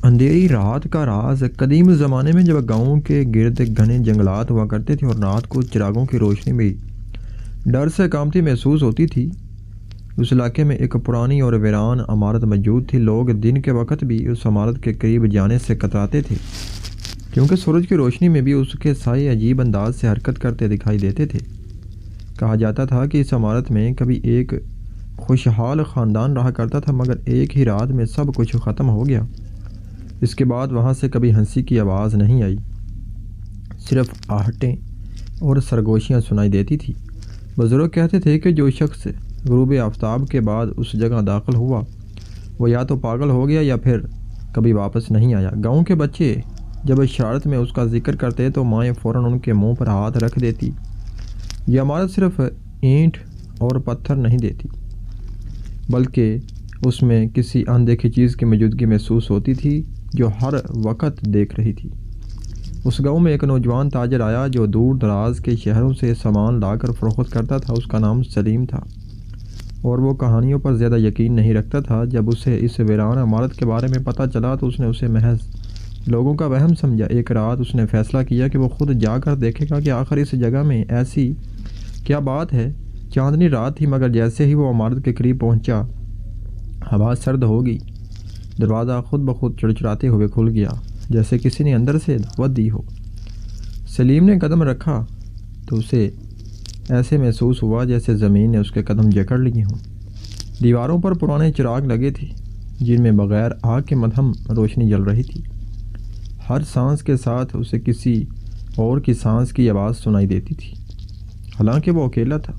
اندھیری رات کا راز۔ قدیم زمانے میں جب گاؤں کے گرد گھنے جنگلات ہوا کرتے تھے اور رات کو چراغوں کی روشنی میں ڈر سے کانپتی محسوس ہوتی تھی، اس علاقے میں ایک پرانی اور ویران عمارت موجود تھی۔ لوگ دن کے وقت بھی اس عمارت کے قریب جانے سے کتراتے تھے، کیونکہ سورج کی روشنی میں بھی اس کے سائے عجیب انداز سے حرکت کرتے دکھائی دیتے تھے۔ کہا جاتا تھا کہ اس عمارت میں کبھی ایک خوشحال خاندان رہا کرتا تھا، مگر ایک ہی رات میں سب کچھ ختم ہو گیا۔ اس کے بعد وہاں سے کبھی ہنسی کی آواز نہیں آئی، صرف آہٹیں اور سرگوشیاں سنائی دیتی تھیں۔ بزرگ کہتے تھے کہ جو شخص غروب آفتاب کے بعد اس جگہ داخل ہوا وہ یا تو پاگل ہو گیا یا پھر کبھی واپس نہیں آیا۔ گاؤں کے بچے جب شرارت میں اس کا ذکر کرتے تو مائیں فوراً ان کے منہ پر ہاتھ رکھ دیتی۔ یہ عمارت صرف اینٹ اور پتھر نہیں دیتی، بلکہ اس میں کسی اندیکھی چیز کی موجودگی محسوس ہوتی تھی جو ہر وقت دیکھ رہی تھی۔ اس گاؤں میں ایک نوجوان تاجر آیا جو دور دراز کے شہروں سے سامان لا کر فروخت کرتا تھا۔ اس کا نام سلیم تھا اور وہ کہانیوں پر زیادہ یقین نہیں رکھتا تھا۔ جب اسے اس ویران عمارت کے بارے میں پتہ چلا تو اس نے اسے محض لوگوں کا وہم سمجھا۔ ایک رات اس نے فیصلہ کیا کہ وہ خود جا کر دیکھے گا کہ آخر اس جگہ میں ایسی کیا بات ہے۔ چاندنی رات تھی، مگر جیسے ہی وہ عمارت کے قریب پہنچا ہوا سرد ہو گئی۔ دروازہ خود بخود چڑچڑاتے ہوئے کھل گیا، جیسے کسی نے اندر سے دعوت دی ہو۔ سلیم نے قدم رکھا تو اسے ایسے محسوس ہوا جیسے زمین نے اس کے قدم جکڑ لیے ہوں۔ دیواروں پر پرانے چراغ لگے تھے جن میں بغیر آگ کے مدھم روشنی جل رہی تھی۔ ہر سانس کے ساتھ اسے کسی اور کی سانس کی آواز سنائی دیتی تھی، حالانکہ وہ اکیلا تھا۔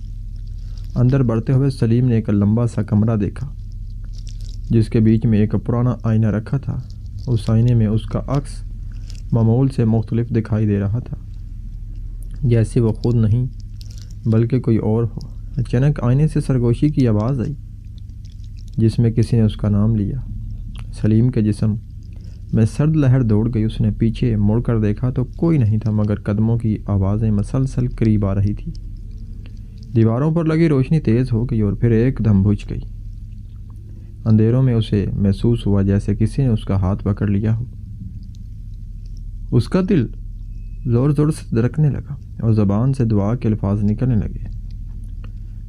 اندر بڑھتے ہوئے سلیم نے ایک لمبا سا کمرہ دیکھا جس کے بیچ میں ایک پرانا آئینہ رکھا تھا۔ اس آئینے میں اس کا عکس معمول سے مختلف دکھائی دے رہا تھا، جیسے وہ خود نہیں بلکہ کوئی اور ہو۔ اچانک آئینے سے سرگوشی کی آواز آئی جس میں کسی نے اس کا نام لیا۔ سلیم کے جسم میں سرد لہر دوڑ گئی۔ اس نے پیچھے مڑ کر دیکھا تو کوئی نہیں تھا، مگر قدموں کی آوازیں مسلسل قریب آ رہی تھی۔ دیواروں پر لگی روشنی تیز ہو گئی اور پھر ایک دم بجھ گئی۔ اندھیروں میں اسے محسوس ہوا جیسے کسی نے اس کا ہاتھ پکڑ لیا ہو۔ اس کا دل زور زور سے دھڑکنے لگا اور زبان سے دعا کے الفاظ نکلنے لگے،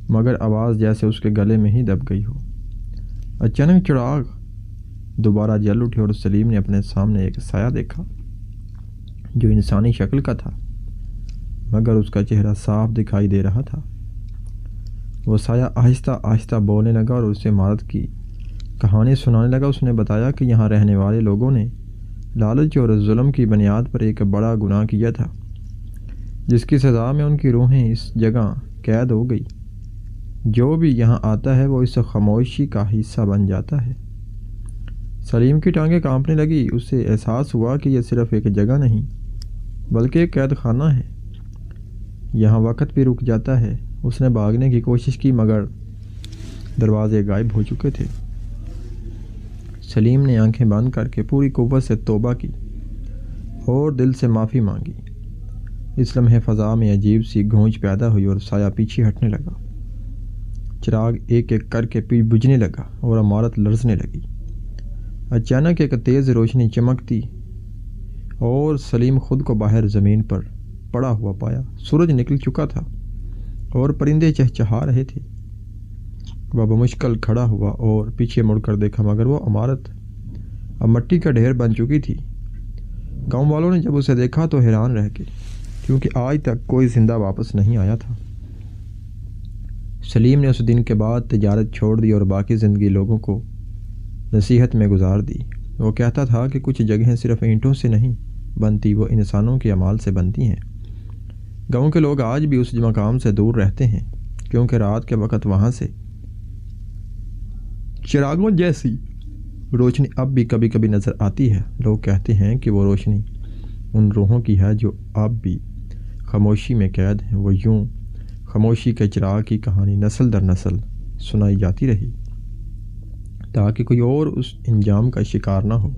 مگر آواز جیسے اس کے گلے میں ہی دب گئی ہو۔ اچانک چراغ دوبارہ جل اٹھے اور سلیم نے اپنے سامنے ایک سایہ دیکھا جو انسانی شکل کا تھا، مگر اس کا چہرہ صاف دکھائی دے رہا تھا۔ وہ سایہ آہستہ آہستہ بولنے لگا اور اسے عمارت کی کہانی سنانے لگا۔ اس نے بتایا کہ یہاں رہنے والے لوگوں نے لالچ اور ظلم کی بنیاد پر ایک بڑا گناہ کیا تھا، جس کی سزا میں ان کی روحیں اس جگہ قید ہو گئی۔ جو بھی یہاں آتا ہے وہ اس خاموشی کا حصہ بن جاتا ہے۔ سلیم کی ٹانگیں کانپنے لگی۔ اسے احساس ہوا کہ یہ صرف ایک جگہ نہیں بلکہ ایک قید خانہ ہے۔ یہاں وقت بھی رک جاتا ہے۔ اس نے بھاگنے کی کوشش کی مگر دروازے غائب ہو چکے تھے۔ سلیم نے آنکھیں بند کر کے پوری قوت سے توبہ کی اور دل سے معافی مانگی۔ اس لمحے فضا میں عجیب سی گونج پیدا ہوئی اور سایہ پیچھے ہٹنے لگا۔ چراغ ایک ایک کر کے بجھنے لگا اور عمارت لرزنے لگی۔ اچانک ایک تیز روشنی چمکتی اور سلیم خود کو باہر زمین پر پڑا ہوا پایا۔ سورج نکل چکا تھا اور پرندے چہچہا رہے تھے۔ وہ بمشکل کھڑا ہوا اور پیچھے مڑ کر دیکھا، مگر وہ عمارت اب مٹی کا ڈھیر بن چکی تھی۔ گاؤں والوں نے جب اسے دیکھا تو حیران رہ گئے، کیونکہ آج تک کوئی زندہ واپس نہیں آیا تھا۔ سلیم نے اس دن کے بعد تجارت چھوڑ دی اور باقی زندگی لوگوں کو نصیحت میں گزار دی۔ وہ کہتا تھا کہ کچھ جگہیں صرف اینٹوں سے نہیں بنتی، وہ انسانوں کے اعمال سے بنتی ہیں۔ گاؤں کے لوگ آج بھی اس مقام سے دور رہتے ہیں، کیونکہ رات کے وقت وہاں سے چراغوں جیسی روشنی اب بھی کبھی کبھی نظر آتی ہے۔ لوگ کہتے ہیں کہ وہ روشنی ان روحوں کی ہے جو اب بھی خاموشی میں قید ہیں۔ وہ یوں خاموشی کے چراغ کی کہانی نسل در نسل سنائی جاتی رہی تاکہ کوئی اور اس انجام کا شکار نہ ہو۔